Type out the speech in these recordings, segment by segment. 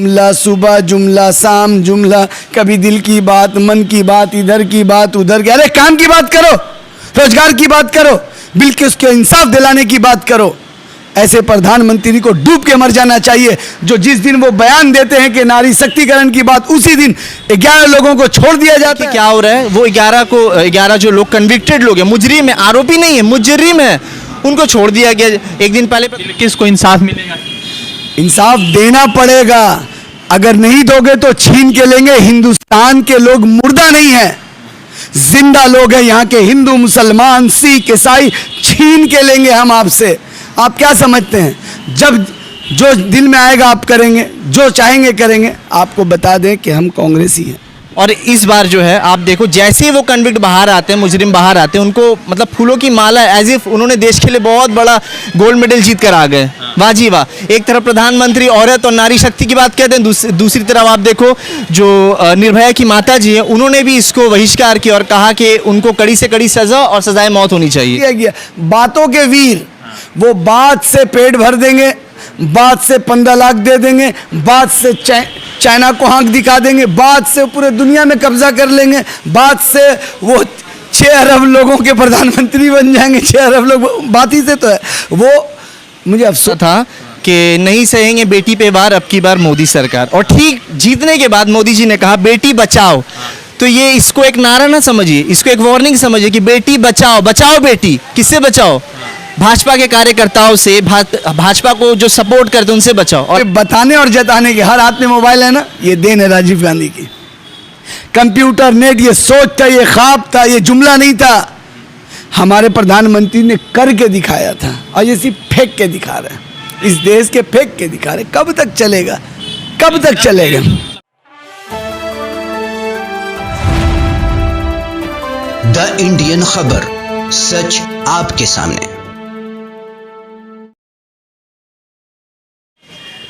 जुमला सुबह, जुमला शाम, जुमला कभी दिल की बात, मन की बात, इधर की बात, उधर की। अरे काम की बात करो, रोजगार की बात करो, बिल्किस को इंसाफ दिलाने की बात करो। ऐसे प्रधानमंत्री को डूब के मर जाना चाहिए जो जिस दिन वो बयान देते हैं कि नारी शक्तिकरण की बात, उसी दिन 11 लोगों को छोड़ दिया जाता है। क्या हो रहा है, वो 11 जो लोग कन्विक्टेड लोग हैं, मुजरिम है, आरोपी नहीं है, मुजरिम है, उनको छोड़ दिया गया। एक दिन पहले बिल्किस को इंसाफ मिलेगा? इंसाफ देना पड़ेगा, अगर नहीं दोगे तो छीन के लेंगे। हिंदुस्तान के लोग मुर्दा नहीं है, जिंदा लोग हैं। यहाँ के हिंदू, मुसलमान, सिख, ईसाई छीन के लेंगे हम आपसे। आप क्या समझते हैं, जब जो दिल में आएगा आप करेंगे, जो चाहेंगे करेंगे। आपको बता दें कि हम कांग्रेसी हैं। और इस बार जो है आप देखो, जैसे ही वो कन्विक्ट बाहर आते हैं, मुजरिम बाहर आते हैं, उनको मतलब फूलों की माला, एज इफ उन्होंने देश के लिए बहुत बड़ा गोल्ड मेडल जीत कर आ गए। वाह जी वाह। एक तरफ प्रधानमंत्री औरत और नारी शक्ति की बात कहते हैं, दूसरी तरफ आप देखो जो निर्भया की माता जी हैं, उन्होंने भी इसको बहिष्कार किया और कहा कि उनको कड़ी से कड़ी सजा और सजाए मौत होनी चाहिए। बातों के वीर, वो बात से पेट भर देंगे, बात से 15 लाख दे देंगे, बात से चाइना को आंख दिखा देंगे, बात से पूरे दुनिया में कब्जा कर लेंगे, बात से वो 6 अरब लोगों के प्रधानमंत्री बन जाएंगे। 6 अरब लोग, बात ही से तो है वो। मुझे अफसोस था कि नहीं सहेंगे बेटी पे वार, अब की बार मोदी सरकार। और ठीक जीतने के बाद मोदी जी ने कहा बेटी बचाओ। तो ये इसको एक नारा ना समझिए, इसको एक वार्निंग समझिए कि बेटी बचाओ, बचाओ बेटी। किससे बचाओ? भाजपा के कार्यकर्ताओं से, भाजपा को जो सपोर्ट करते हैं उनसे बचाओ। और बताने और जताने के, हर हाथ में मोबाइल है ना, ये देन है राजीव गांधी की। कंप्यूटर, नेट, ये सोच था, ये ख्वाब था, ये जुमला नहीं था। हमारे प्रधानमंत्री ने करके दिखाया था और ये सिर्फ फेंक के दिखा रहे हैं। इस देश के फेंक के दिखा रहे। कब तक चलेगा, कब तक चलेगा? द इंडियन खबर, सच आपके सामने।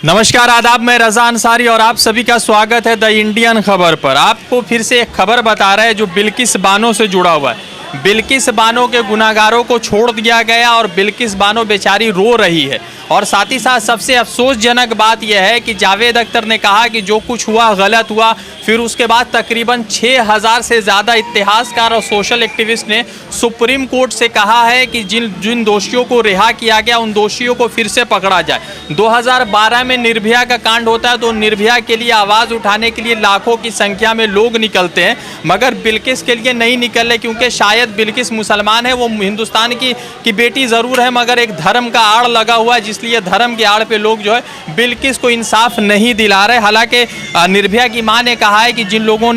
नमस्कार, आदाब, मैं रजा अंसारी और आप सभी का स्वागत है द इंडियन खबर पर। आपको फिर से एक खबर बता रहे हैं जो बिल्किस बानो से जुड़ा हुआ है। बिल्किस बानो के गुनाहगारों को छोड़ दिया गया और बिल्किस बानो बेचारी रो रही है। और साथ ही साथ सबसे अफसोसजनक बात यह है कि जावेद अख्तर ने कहा कि जो कुछ हुआ गलत हुआ। फिर उसके बाद तकरीबन 6000 से ज़्यादा इतिहासकार और सोशल एक्टिविस्ट ने सुप्रीम कोर्ट से कहा है कि जिन दोषियों को रिहा किया गया उन दोषियों को फिर से पकड़ा जाए। 2012 में निर्भया का कांड होता है तो निर्भया के लिए आवाज़ उठाने के लिए लाखों की संख्या में लोग निकलते हैं, मगर बिल्किस के लिए नहीं निकले क्योंकि शायद बिल्किस मुसलमान है। वो हिंदुस्तान की बेटी ज़रूर है, मगर एक धर्म का आड़ लगा हुआ है, इसलिए धर्म के आड़ पे लोग जो है बिल्किस को इंसाफ नहीं दिला रहे। हालांकि निर्भया की मां ने कहा है कि जिन लोगों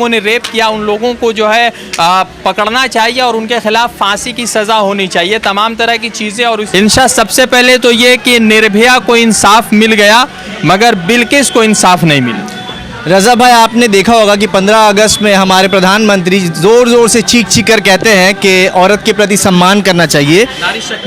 ने रेप किया उन लोगों को जो है पकड़ना चाहिए और उनके खिलाफ फांसी की सज़ा होनी चाहिए, तमाम तरह की चीज़ें। और इंशाल्लाह सबसे पहले तो ये कि निर्भया को इंसाफ मिल गया मगर बिल्किस को इंसाफ नहीं मिला। रजा भाई, आपने देखा होगा कि 15 अगस्त में हमारे प्रधानमंत्री ज़ोर ज़ोर से चीख कर कहते हैं कि औरत के प्रति सम्मान करना चाहिए,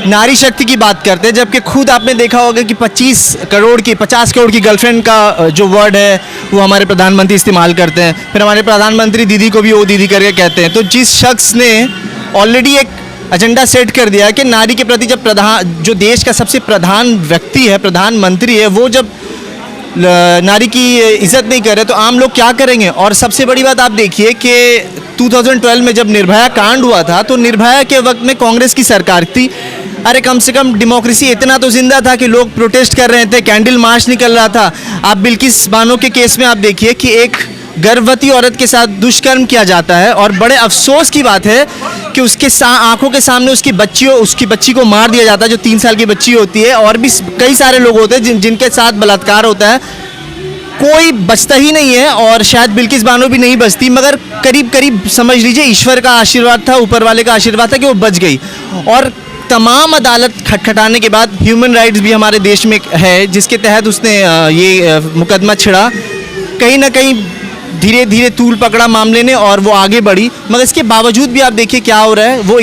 नारी शक्ति की बात करते हैं, जबकि खुद आपने देखा होगा कि 50 करोड़ की गर्लफ्रेंड का जो वर्ड है वो हमारे प्रधानमंत्री इस्तेमाल करते हैं। फिर हमारे प्रधानमंत्री दीदी को भी ओ दीदी करके कहते हैं। तो जिस शख्स ने ऑलरेडी एक एजेंडा सेट कर दिया कि नारी के प्रति जब जो देश का सबसे प्रधान व्यक्ति है, प्रधानमंत्री है, वो जब नारी की इज्जत नहीं करे तो आम लोग क्या करेंगे। और सबसे बड़ी बात आप देखिए कि 2012 में जब निर्भया कांड हुआ था तो निर्भया के वक्त में कांग्रेस की सरकार थी। अरे कम से कम डेमोक्रेसी इतना तो जिंदा था कि लोग प्रोटेस्ट कर रहे थे, कैंडल मार्च निकल रहा था। आप बिल्किस बानो के केस में आप देखिए कि एक गर्भवती औरत के साथ दुष्कर्म किया जाता है और बड़े अफसोस की बात है कि उसके आंखों के सामने उसकी बच्ची को मार दिया जाता है, जो 3 साल की बच्ची होती है। और भी कई सारे लोग होते हैं जिनके साथ बलात्कार होता है, कोई बचता ही नहीं है। और शायद बिल्किस बानो भी नहीं बचती, मगर करीब करीब समझ लीजिए ईश्वर का आशीर्वाद था, ऊपर वाले का आशीर्वाद था कि वो बच गई। और तमाम अदालत खटखटाने के बाद ह्यूमन राइट्स भी हमारे देश में है, जिसके तहत उसने ये मुकदमा छिड़ा। कहीं ना कहीं धीरे धीरे तूल पकड़ा मामले ने और वो आगे बढ़ी, मगर इसके बावजूद भी आप देखिए क्या हो रहा है। वो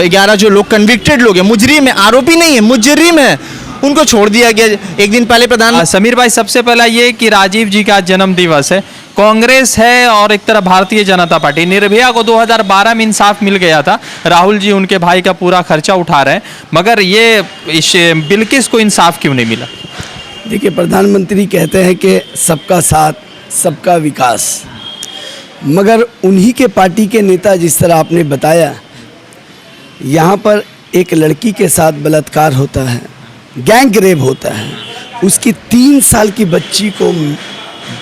11 जो लोग कन्विक्टेड लोग हैं, मुजरिम है, आरोपी नहीं है, मुजरिम है, उनको छोड़ दिया गया। एक दिन पहले समीर भाई, सबसे पहला ये कि राजीव जी का जन्म दिवस है, कांग्रेस है और एक तरफ भारतीय जनता पार्टी। निर्भया को 2012 में इंसाफ मिल गया था, राहुल जी उनके भाई का पूरा खर्चा उठा रहे हैं, मगर ये बिल्किस को इंसाफ क्यों नहीं मिला? देखिए, प्रधानमंत्री कहते हैं कि सबका साथ सबका विकास, मगर उन्हीं के पार्टी के नेता, जिस तरह आपने बताया, यहाँ पर एक लड़की के साथ बलात्कार होता है, गैंग रेप होता है, उसकी 3 साल की बच्ची को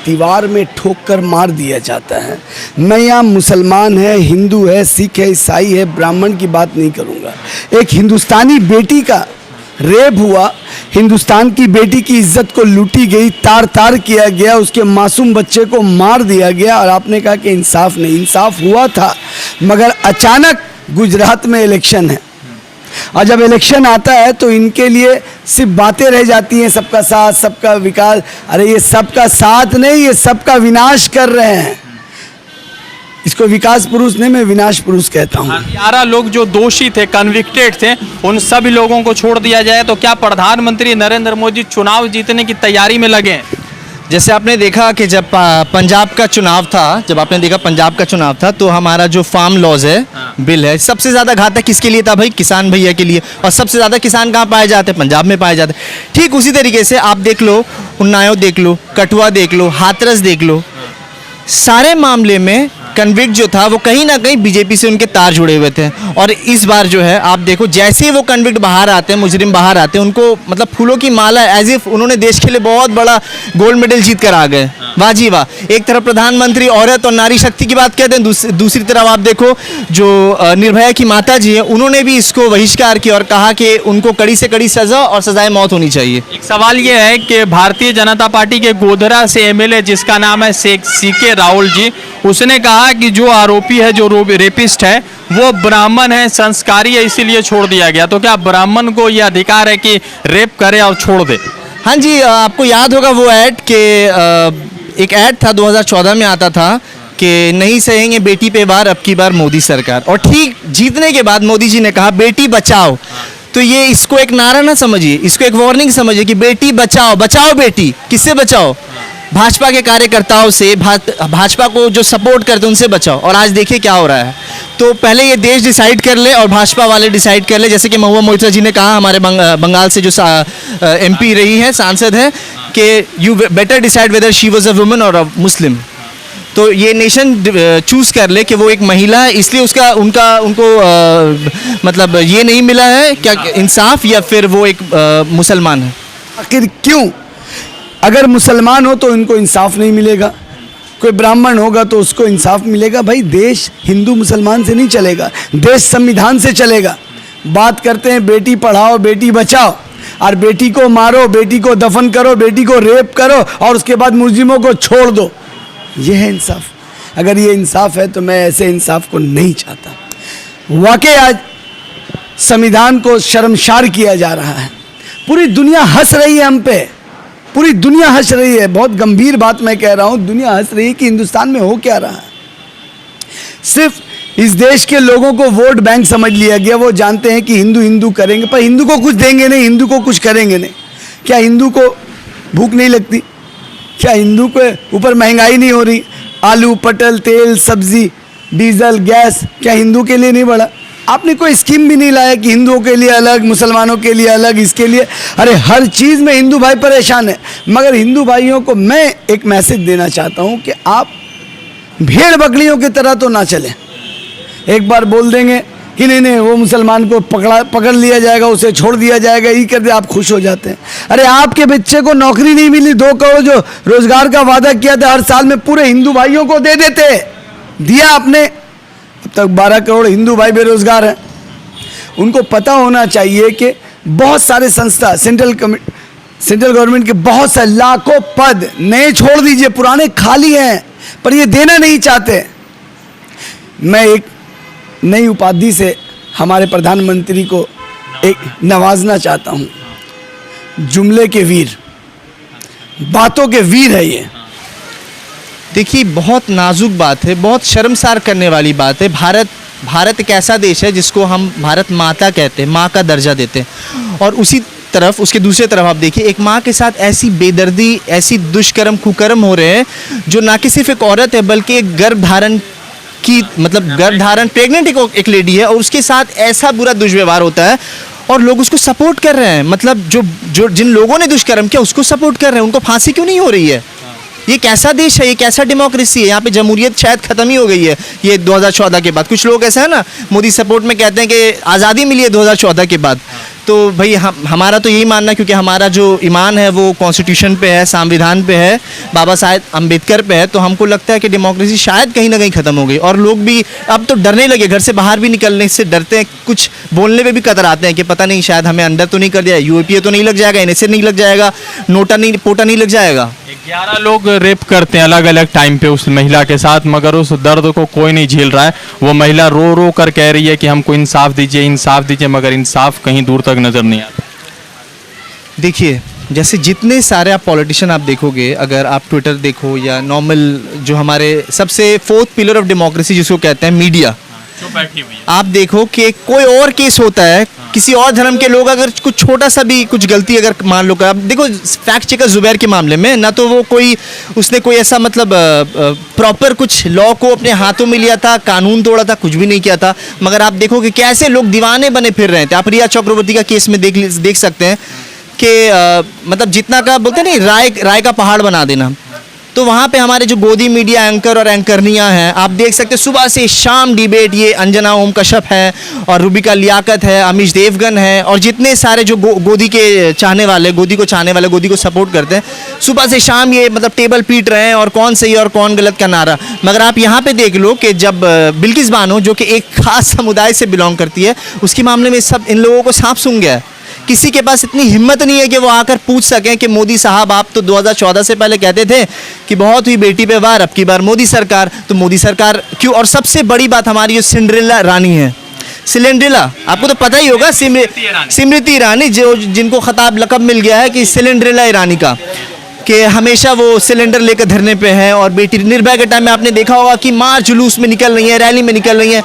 दीवार में ठोक कर मार दिया जाता है। मैं यहाँ मुसलमान है, हिंदू है, सिख है, ईसाई है, ब्राह्मण की बात नहीं करूँगा। एक हिंदुस्तानी बेटी का रेप हुआ, हिंदुस्तान की बेटी की इज्जत को लूटी गई, तार तार किया गया, उसके मासूम बच्चे को मार दिया गया, और आपने कहा कि इंसाफ नहीं। इंसाफ हुआ था, मगर अचानक गुजरात में इलेक्शन है, और जब इलेक्शन आता है तो इनके लिए सिर्फ बातें रह जाती हैं, सबका साथ सबका विकास। अरे ये सबका साथ नहीं, ये सबका विनाश कर रहे हैं। इसको विकास पुरुष नहीं, मैं विनाश पुरुष कहता हूँ। 11 लोग जो दोषी थे, कन्विक्टेड थे, उन सभी लोगों को छोड़ दिया जाए तो क्या प्रधानमंत्री नरेंद्र मोदी चुनाव जीतने की तैयारी में लगे हैं? जैसे आपने देखा कि जब पंजाब का चुनाव था, तो हमारा जो फार्म लॉज है, बिल है, सबसे ज़्यादा घातक किसके लिए था भाई? किसान भैया के लिए। और सबसे ज़्यादा किसान कहाँ पाए जाते हैं? पंजाब में पाए जाते हैं। ठीक उसी तरीके से आप देख लो, उन्नाव देख लो, कठुआ देख लो, हाथरस देख लो, सारे मामले में कन्विक्ट जो था वो कहीं ना कहीं बीजेपी से उनके तार जुड़े हुए थे। और इस बार जो है आप देखो, जैसे ही वो कन्विक्ट बाहर आते हैं, मुजरिम बाहर आते हैं, उनको मतलब फूलों की माला, एज इफ उन्होंने देश के लिए बहुत बड़ा गोल्ड मेडल जीत कर आ गए। वाह जी वाह। एक तरफ प्रधानमंत्री औरत और नारी शक्ति की बात कहते हैं, दूसरी तरफ आप देखो जो निर्भया की माता जी हैं, उन्होंने भी इसको बहिष्कार किया और कहा कि उनको कड़ी से कड़ी सजा और सजाए मौत होनी चाहिए। एक सवाल ये है कि भारतीय जनता पार्टी के गोधरा से एमएलए, जिसका नाम है सीके राहुल जी, उसने कहा कि जो आरोपी है, जो रेपिस्ट है, वो ब्राह्मण है, संस्कारी है, इसीलिए छोड़ दिया गया। तो क्या ब्राह्मण को यह अधिकार है कि रेप करे और छोड़ दे? हाँ जी, आपको याद होगा वो ऐड के एक ऐड था 2014 में आता था कि नहीं सहेंगे बेटी पे वार, अब की बार मोदी सरकार। और ठीक जीतने के बाद मोदी जी ने कहा बेटी बचाओ। तो ये इसको एक नारा ना समझिए, इसको एक वार्निंग समझिए कि बेटी बचाओ, बचाओ बेटी। किससे बचाओ? भाजपा के कार्यकर्ताओं से, भाजपा को जो सपोर्ट करते हैं उनसे बचाओ। और आज देखिए क्या हो रहा है। तो पहले ये देश डिसाइड कर ले और भाजपा वाले डिसाइड कर ले। जैसे कि महुआ मोइत्रा जी ने कहा, हमारे बंगाल से जो MP रही है, सांसद है, कि you better decide whether she was a woman और अ मुस्लिम। तो ये नेशन चूज कर ले कि वो एक महिला है, इसलिए उनको मतलब ये नहीं मिला है क्या इंसाफ, या फिर वो एक मुसलमान है। आखिर क्यों? अगर मुसलमान हो तो इनको इंसाफ नहीं मिलेगा, कोई ब्राह्मण होगा तो उसको इंसाफ मिलेगा। भाई देश हिंदू मुसलमान से नहीं चलेगा, देश संविधान से चलेगा। बात करते हैं बेटी पढ़ाओ बेटी बचाओ, और बेटी को मारो, बेटी को दफन करो, बेटी को रेप करो, और उसके बाद मुजरिमों को छोड़ दो। ये है इंसाफ? अगर ये इंसाफ है तो मैं ऐसे इंसाफ को नहीं चाहता। वाकई आज संविधान को शर्मसार किया जा रहा है। पूरी दुनिया हंस रही है हम पे, पूरी दुनिया हंस रही है। बहुत गंभीर बात मैं कह रहा हूँ, दुनिया हंस रही है कि हिंदुस्तान में हो क्या रहा है। सिर्फ इस देश के लोगों को वोट बैंक समझ लिया गया। वो जानते हैं कि हिंदू हिंदू करेंगे, पर हिंदू को कुछ देंगे नहीं, हिंदू को कुछ करेंगे नहीं। क्या हिंदू को भूख नहीं लगती? क्या हिंदू के ऊपर महंगाई नहीं हो रही? आलू, पटल, तेल, सब्जी, डीजल, गैस, क्या हिंदू के लिए नहीं बढ़ा? आपने कोई स्कीम भी नहीं लाया कि हिंदुओं के लिए अलग, मुसलमानों के लिए अलग, इसके लिए। अरे हर चीज़ में हिंदू भाई परेशान है। मगर हिंदू भाइयों को मैं एक मैसेज देना चाहता हूँ कि आप भेड़ बकरियों की तरह तो ना चलें। एक बार बोल देंगे कि नहीं वो मुसलमान को पकड़ लिया जाएगा, उसे छोड़ दिया जाएगा, ये कर दे, आप खुश हो जाते हैं। अरे आपके बच्चे को नौकरी नहीं मिली, 2 करोड़ जो रोजगार का वादा किया था हर साल में, पूरे हिंदू भाइयों को दे देते, दिया आपने। अब तक 12 करोड़ हिंदू भाई बेरोजगार हैं। उनको पता होना चाहिए कि बहुत सारे संस्था, सेंट्रल गवर्नमेंट के बहुत सारे लाखों पद नए छोड़ दीजिए, पुराने खाली हैं, पर ये देना नहीं चाहते। मैं एक नई उपाधि से हमारे प्रधानमंत्री को एक नवाजना चाहता हूँ। जुमले के वीर, बातों के वीर है ये। देखिए, बहुत नाजुक बात है, बहुत शर्मसार करने वाली बात है। भारत एक ऐसा देश है जिसको हम भारत माता कहते हैं, माँ का दर्जा देते हैं। और उसी तरफ, उसके दूसरे तरफ आप देखिए, एक माँ के साथ ऐसी बेदर्दी, ऐसी दुष्कर्म कुकर्म हो रहे हैं, जो ना कि सिर्फ एक औरत है बल्कि एक गर्भधारण की, मतलब गर्भधारण प्रेग्नेंट एक लेडी है, और उसके साथ ऐसा बुरा दुष्व्यवहार होता है। और लोग उसको सपोर्ट कर रहे हैं। मतलब जो जिन लोगों ने दुष्कर्म किया उसको सपोर्ट कर रहे हैं, उनको फांसी क्यों नहीं हो रही है? ये कैसा देश है, ये कैसा डेमोक्रेसी है? यहाँ पे जमहूरियत शायद खत्म ही हो गई है ये 2014 के बाद। कुछ लोग ऐसा है ना मोदी सपोर्ट में कहते हैं कि आज़ादी मिली है 2014 के बाद। तो भाई हमारा तो यही मानना है, क्योंकि हमारा जो ईमान है वो कॉन्स्टिट्यूशन पे है, संविधान पे है, बाबा साहेब अम्बेडकर पे है। तो हमको लगता है कि डेमोक्रेसी शायद कहीं ना कहीं ख़त्म हो गई, और लोग भी अब तो डरने लगे, घर से बाहर भी निकलने से डरते हैं, कुछ बोलने पे भी कतराते हैं कि पता नहीं शायद हमें अंदर तो नहीं कर दिया, यूएपीए तो नहीं लग जाएगा, एनएसए नहीं लग जाएगा, पोटा नहीं लग जाएगा। 11 लोग रेप करते हैं अलग अलग टाइम पे उस महिला के साथ, मगर उस दर्द को कोई नहीं झेल रहा है। वो महिला रो रो कर कह रही है कि हमको इंसाफ दीजिए, मगर इंसाफ कहीं दूर तक नजर नहीं आता। देखिए, जैसे जितने सारे आप पॉलिटिशियन आप देखोगे, अगर आप ट्विटर देखो या नॉर्मल जो हमारे सबसे फोर्थ पिलर ऑफ डेमोक्रेसी जिसको कहते हैं मीडिया, आप देखो कि कोई और केस होता है, किसी और धर्म के लोग अगर कुछ छोटा सा भी कुछ गलती अगर मान लो, आप देखो फैक्ट चेकर जुबैर के मामले में, ना तो वो उसने कोई ऐसा मतलब प्रॉपर कुछ लॉ को अपने हाथों में लिया था, कानून तोड़ा था, कुछ भी नहीं किया था, मगर आप देखो कि कैसे लोग दीवाने बने फिर रहे थे। आप रिया चक्रवर्ती का केस में देख सकते हैं कि मतलब जितना का बोलते नहीं राय का पहाड़ बना देना। तो वहाँ पे हमारे जो गोदी मीडिया एंकर और एंकरनियाँ हैं, आप देख सकते हैं सुबह से शाम डिबेट, ये अंजना ओम कश्यप है और रूबिका लियाकत है, अमीश देवगन है, और जितने सारे जो गोदी को चाहने वाले, गोदी को सपोर्ट करते हैं, सुबह से शाम ये मतलब टेबल पीट रहे हैं और कौन सही और कौन गलत का नारा। मगर आप यहाँ पे देख लो कि जब बिल्किस बानो जो कि एक खास समुदाय से बिलोंग करती है, उसके मामले में सब इन लोगों को सांप सूंघ गया है। किसी के पास इतनी हिम्मत नहीं है कि वो आकर पूछ सकें कि मोदी साहब आप तो 2014 से पहले कहते थे कि बहुत हुई बेटी पे वार, अब की बार मोदी सरकार, तो मोदी सरकार क्यों? और सबसे बड़ी बात हमारी जो सिंड्रेला रानी है, सिलेंड्रेला, आपको तो पता ही होगा, स्मृति ईरानी, जो जिनको खिताब लकब मिल गया है कि सिलेंड्रेला ईरानी का, कि हमेशा वो सिलेंडर लेकर धरने पे है। और बेटी निर्भया के टाइम में आपने देखा होगा कि मार्च जुलूस में निकल रही है, रैली में निकल रही है।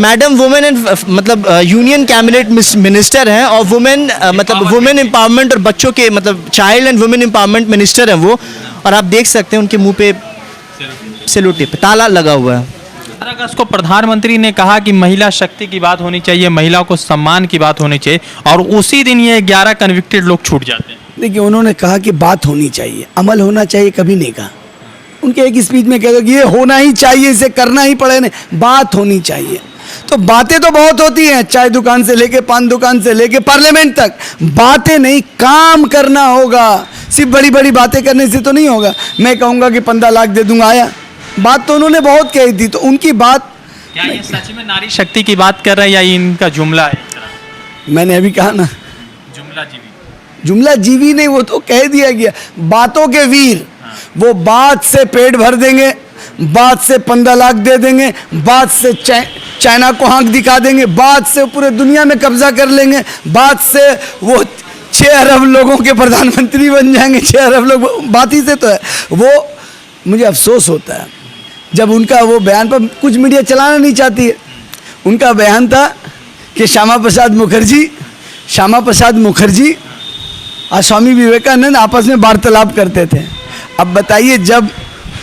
मैडम वुमेन एंड मतलब यूनियन कैबिनेट मिनिस्टर हैं, और वुमेन मतलब वुमेन एम्पावरमेंट और बच्चों के मतलब child and women empowerment minister हैं वो। और आप देख सकते हैं उनके मुंह पे सैल्यूट पे ताला लगा हुआ है। 15 अगस्त को प्रधानमंत्री ने कहा कि महिला शक्ति की बात होनी चाहिए, महिलाओं को सम्मान की बात होनी चाहिए, और उसी दिन ये 11 कन्विक्टेड लोग छूट जाते हैं। देखिए, उन्होंने कहा कि बात होनी चाहिए, अमल होना चाहिए कभी नहीं कहा। उनके एक स्पीच में कह दो कि ये होना ही चाहिए, इसे करना ही पड़े, नहीं बात होनी चाहिए। तो बातें तो बहुत होती हैं, चाय दुकान से लेके पान दुकान से लेके पार्लियामेंट तक, बातें नहीं, काम करना होगा। सिर्फ बड़ी बड़ी बातें करने से तो नहीं होगा। मैं कहूँगा कि 15 लाख दे दूंगा, आया, बात तो उन्होंने बहुत कही थी, तो उनकी बात। क्या ये सच में नारी शक्ति की बात कर रहे हैं या ये इनका जुमला है? मैंने अभी कहा ना, जुमला जीवी नहीं, वो तो कह दिया गया। बातों के वीर, वो बात से पेट भर देंगे, बात से 15 लाख दे देंगे, बात से चाइना को आंख दिखा देंगे, बात से पूरे दुनिया में कब्जा कर लेंगे, बात से वो 6 अरब लोगों के प्रधानमंत्री बन जाएंगे। 6 अरब लोग, बात ही से तो है वो। मुझे अफसोस होता है जब उनका वो बयान पर कुछ मीडिया चलाना नहीं चाहती है। उनका बयान था कि श्यामा प्रसाद मुखर्जी और स्वामी विवेकानंद आपस में वार्तालाप करते थे। अब बताइए, जब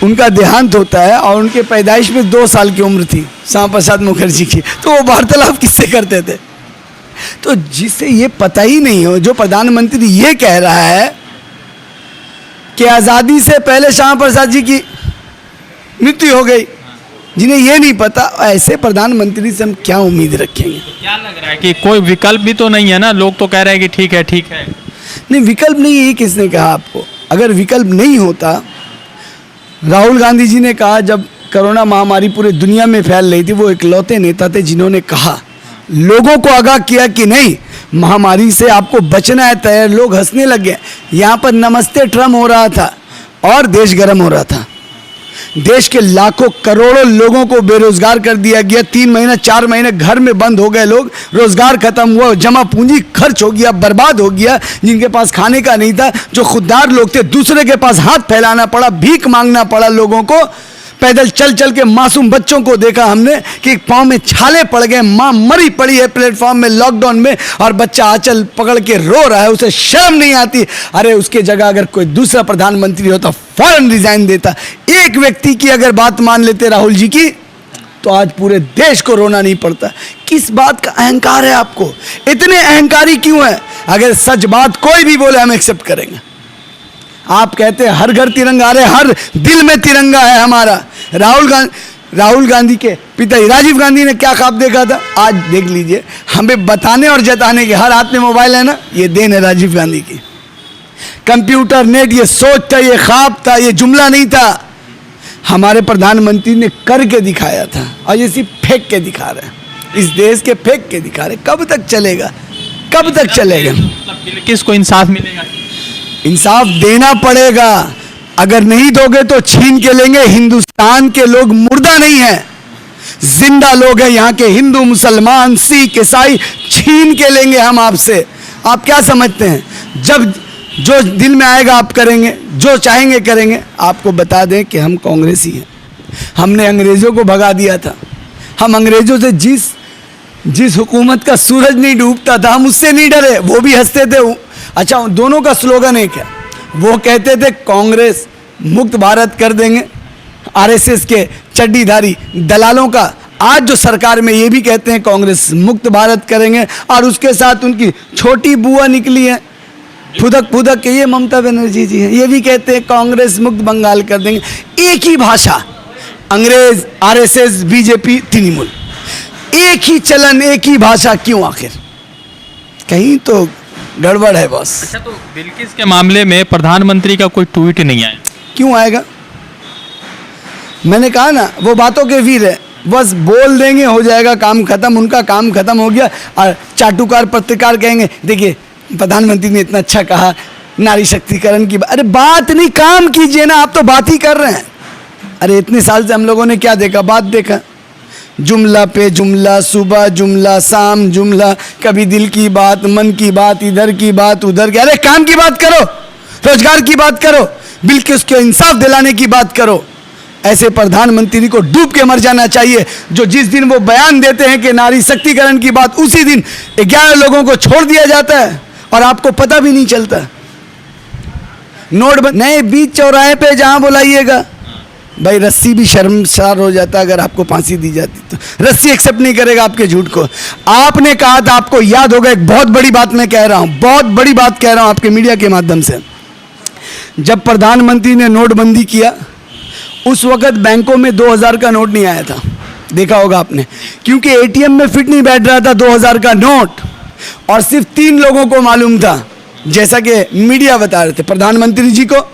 उनका देहांत होता है और उनके पैदाइश में 2 साल की उम्र थी श्यामा प्रसाद मुखर्जी की, तो वो वार्तालाप किससे करते थे? तो जिसे ये पता ही नहीं हो, जो प्रधानमंत्री ये कह रहा है कि आज़ादी से पहले श्यामा प्रसाद जी की मृत्यु हो गई, जिन्हें ये नहीं पता, ऐसे प्रधानमंत्री से हम क्या उम्मीद रखेंगे? क्या लग रहा है कि कोई विकल्प भी तो नहीं है ना? लोग तो कह रहे हैं कि ठीक है ठीक है। नहीं, विकल्प नहीं, ये किसने कहा आपको? अगर विकल्प नहीं होता, राहुल गांधी जी ने कहा जब कोरोना महामारी पूरे दुनिया में फैल रही थी, वो इकलौते नेता थे जिन्होंने कहा, लोगों को आगाह किया कि नहीं, महामारी से आपको बचना है, तैयार। लोग हंसने लग गए। यहाँ पर नमस्ते ट्रम्प हो रहा था और देश गर्म हो रहा था। देश के लाखों करोड़ों लोगों को बेरोजगार कर दिया गया। 3 महीने 4 महीने घर में बंद हो गए लोग, रोजगार खत्म हुआ, जमा पूंजी खर्च हो गया, बर्बाद हो गया। जिनके पास खाने का नहीं था, जो खुददार लोग थे, दूसरे के पास हाथ फैलाना पड़ा, भीख मांगना पड़ा लोगों को। पैदल चल चल के मासूम बच्चों को देखा हमने कि पाँव में छाले पड़ गए, माँ मरी पड़ी है प्लेटफॉर्म में लॉकडाउन में, और बच्चा आंचल पकड़ के रो रहा है, उसे शर्म नहीं आती। अरे उसके जगह अगर कोई दूसरा प्रधानमंत्री होता, फौरन रिजाइन देता। एक व्यक्ति की अगर बात मान लेते राहुल जी की, तो आज पूरे देश को रोना नहीं पड़ता। किस बात का अहंकार है आपको? इतने अहंकारी क्यों है? अगर सच बात कोई भी बोले हम एक्सेप्ट करेंगे। आप कहते हैं हर घर तिरंगा, अरे हर दिल में तिरंगा है हमारा। राहुल गांधी के पिताजी राजीव गांधी ने क्या ख्वाब देखा था, आज देख लीजिए। हमें बताने और जताने के, हर हाथ में मोबाइल है ना, ये देन है राजीव गांधी की। कंप्यूटर, नेट, ये सोच था, ये ख्वाब था, ये जुमला नहीं था। हमारे प्रधानमंत्री ने करके दिखाया था और ये सिर्फ फेंक के दिखा रहे हैं। इस देश के फेंक के दिखा रहे। कब तक चलेगा? कब तक चलेगा? बिल्किस को इंसाफ मिलेगा? इंसाफ देना पड़ेगा। अगर नहीं दोगे तो छीन के लेंगे। हिंदुस्तान के लोग मुर्दा नहीं है, जिंदा लोग हैं। यहाँ के हिंदू, मुसलमान, सिख, ईसाई छीन के लेंगे हम आपसे। आप क्या समझते हैं? जब जो दिल में आएगा आप करेंगे, जो चाहेंगे करेंगे। आपको बता दें कि हम कांग्रेसी हैं। हमने अंग्रेजों को भगा दिया था। हम अंग्रेजों से जिस हुकूमत का सूरज नहीं डूबता था, हम उससे नहीं डरे। वो भी हंसते थे। अच्छा, दोनों का स्लोगन है क्या? वो कहते थे कांग्रेस मुक्त भारत कर देंगे, आरएसएस के चड्डीधारी दलालों का। आज जो सरकार में ये भी कहते हैं कांग्रेस मुक्त भारत करेंगे, और उसके साथ उनकी छोटी बुआ निकली है फुदक के, ये ममता बनर्जी जी हैं। ये भी कहते हैं कांग्रेस मुक्त बंगाल कर देंगे। एक ही भाषा, अंग्रेज, आरएसएस, बीजेपी, तृणमूल, एक ही चलन, एक ही भाषा। क्यों? आखिर कहीं तो गड़बड़ है बॉस। अच्छा, तो बिल्किस के मामले में प्रधानमंत्री का कोई ट्वीट नहीं आया? क्यों आएगा? मैंने कहा ना, वो बातों के वीर है। बस बोल देंगे, हो जाएगा काम खत्म। उनका काम खत्म हो गया। और चाटुकार पत्रकार कहेंगे देखिए प्रधानमंत्री ने इतना अच्छा कहा नारी शक्तिकरण की। अरे बात नहीं, काम कीजिए ना। आप तो बात ही कर रहे हैं। अरे इतने साल से हम लोगों ने क्या देखा? बात देखा। जुमला पे जुमला, सुबह जुमला, शाम जुमला, कभी दिल की बात, मन की बात, इधर की बात, उधर की। अरे काम की बात करो, रोजगार की बात करो, बिल्किस को इंसाफ दिलाने की बात करो। ऐसे प्रधानमंत्री को डूब के मर जाना चाहिए, जो जिस दिन वो बयान देते हैं कि नारी शक्तिकरण की बात, उसी दिन 11 लोगों को छोड़ दिया जाता है और आपको पता भी नहीं चलता। नोट नए बीच चौराहे पे जहां बुलाइएगा, भाई रस्सी भी शर्मसार हो जाता अगर आपको फांसी दी जाती तो। रस्सी एक्सेप्ट नहीं करेगा आपके झूठ को। आपने कहा था, आपको याद होगा, एक बहुत बड़ी बात मैं कह रहा हूं, बहुत बड़ी बात कह रहा हूं आपके मीडिया के माध्यम से। जब प्रधानमंत्री ने नोटबंदी किया, उस वक्त बैंकों में 2000 का नोट नहीं आया था। देखा होगा आपने, क्योंकि एटीएम में फिट नहीं बैठ रहा था 2000 का नोट। और सिर्फ 3 लोगों को मालूम था, जैसा कि मीडिया बता रहे थे, प्रधानमंत्री जी को,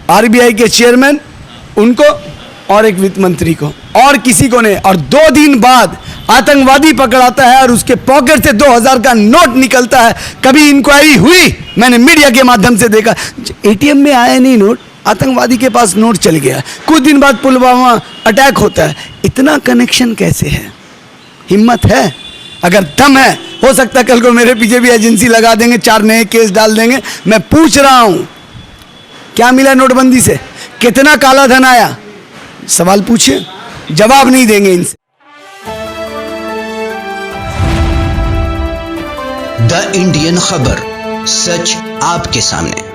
आरबीआई के चेयरमैन उनको, और एक वित्त मंत्री को, और किसी को नहीं। और 2 दिन बाद आतंकवादी पकड़ाता है और उसके पॉकेट से 2000 का नोट निकलता है। कभी इंक्वायरी हुई? मैंने मीडिया के माध्यम से देखा, एटीएम में आया नहीं नोट, आतंकवादी के पास नोट चल गया। कुछ दिन बाद पुलवामा अटैक होता है। इतना कनेक्शन कैसे है? हिम्मत है? अगर दम है, हो सकता है कल को मेरे पीछे भी एजेंसी लगा देंगे, 4 नए केस डाल देंगे। मैं पूछ रहा हूं, क्या मिला नोटबंदी से? कितना काला धन आया? सवाल पूछिए, जवाब नहीं देंगे इनसे। द इंडियन खबर, सच आपके सामने।